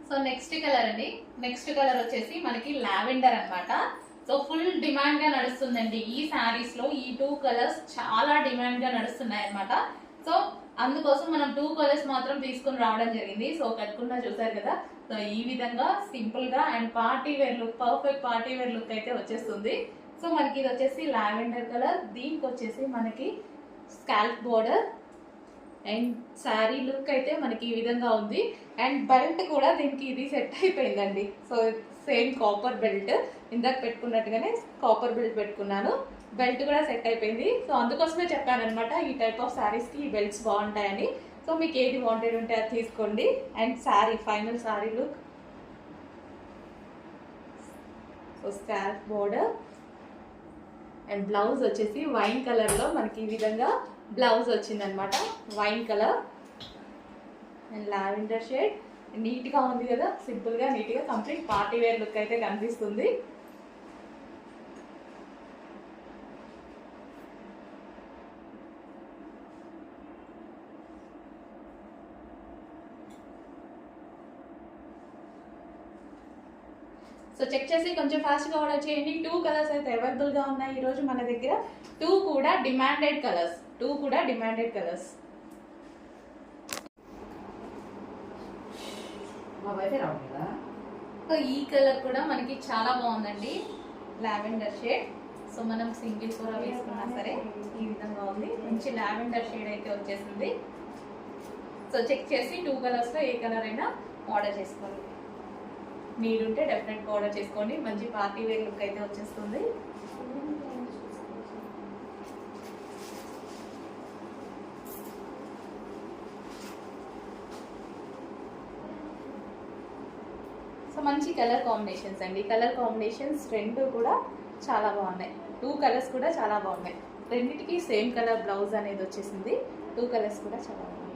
So next colour అండి, next colour వచ్చేసి మనకి లావెండర్ అన్నమాట. సో ఫుల్ డిమాండ్ గా నడుస్తుందండి ఈ శారీస్ లో. ఈ 2 కలర్స్ చాలా డిమాండ్ గా నడుస్తున్నాయి అన్నమాట. సో అందుకోసం మనం 2 కలర్స్ మాత్రం తీసుకుని రావడం జరిగింది. సో కట్టుకున్నా చూసారు కదా. సో ఈ విధంగా సింపుల్ గా and party wear look, perfect party wear look అయితే వచ్చేస్తుంది. సో మనకి ఇది వచ్చేసి లావెండర్ కలర్, దీనికి వచ్చేసి మనకి scalp border and sari look అయితే మనకి ఈ విధంగా ఉంది. అండ్ బెల్ట్ కూడా దీనికి ఇది సెట్ అయిపోయిందండి. సో సేమ్ కాపర్ బెల్ట్, ఇందాక పెట్టుకున్నట్టుగానే కాపర్ బెల్ట్ పెట్టుకున్నాను. బెల్ట్ కూడా సెట్ అయిపోయింది. సో అందుకోసమే చెప్పాను అనమాట, ఈ టైప్ ఆఫ్ శారీస్కి ఈ బెల్ట్స్ బాగుంటాయని. సో మీకు ఏది వాంటెడ్ ఉంటే అది తీసుకోండి. And sari, final sari look. So scalp border and blouse వచ్చేసి వైన్ కలర్లో మనకి ఈ విధంగా బ్లౌజ్ వచ్చిందనమాట. Wine colour and lavender shade. నీట్గా ఉంది కదా, సింపుల్గా నీట్గా కంప్లీట్ పార్టీ వేర్ లుక్ అయితే కనిపిస్తుంది. సో చెక్ చేసి కొంచెం ఫాస్ట్గా ఆర్డర్ చేయండి. 2 కలర్స్ అయితే అవైలబుల్గా ఉన్నాయి ఈరోజు మన దగ్గర. 2 కూడా డిమాండెడ్ కలర్స్, 2 కూడా డిమాండెడ్ కలర్స్. సో ఈ కలర్ కూడా మనకి చాలా బాగుందండి, లావెండర్ షేడ్. సో మనం సింగిల్ కూడా వేసుకున్నా సరే ఈ విధంగా ఉంది. మంచి లావెండర్ షేడ్ అయితే వచ్చేసింది. సో చెక్ చేసి 2 కలర్స్లో ఏ కలర్ అయినా ఆర్డర్ చేసుకోండి. నీడ్ ఉంటే డెఫినెట్గా ఆర్డర్ చేసుకోండి. మంచి పార్టీ వేర్ లుక్ అయితే వచ్చేస్తుంది. సో మంచి కలర్ కాంబినేషన్స్ అండి. కలర్ కాంబినేషన్స్ 2 కూడా చాలా బాగున్నాయి. 2 కలర్స్ కూడా చాలా బాగున్నాయి. రెండింటికి సేమ్ కలర్ బ్లౌజ్ అనేది వచ్చేసింది. 2 కలర్స్ కూడా చాలా బాగున్నాయి.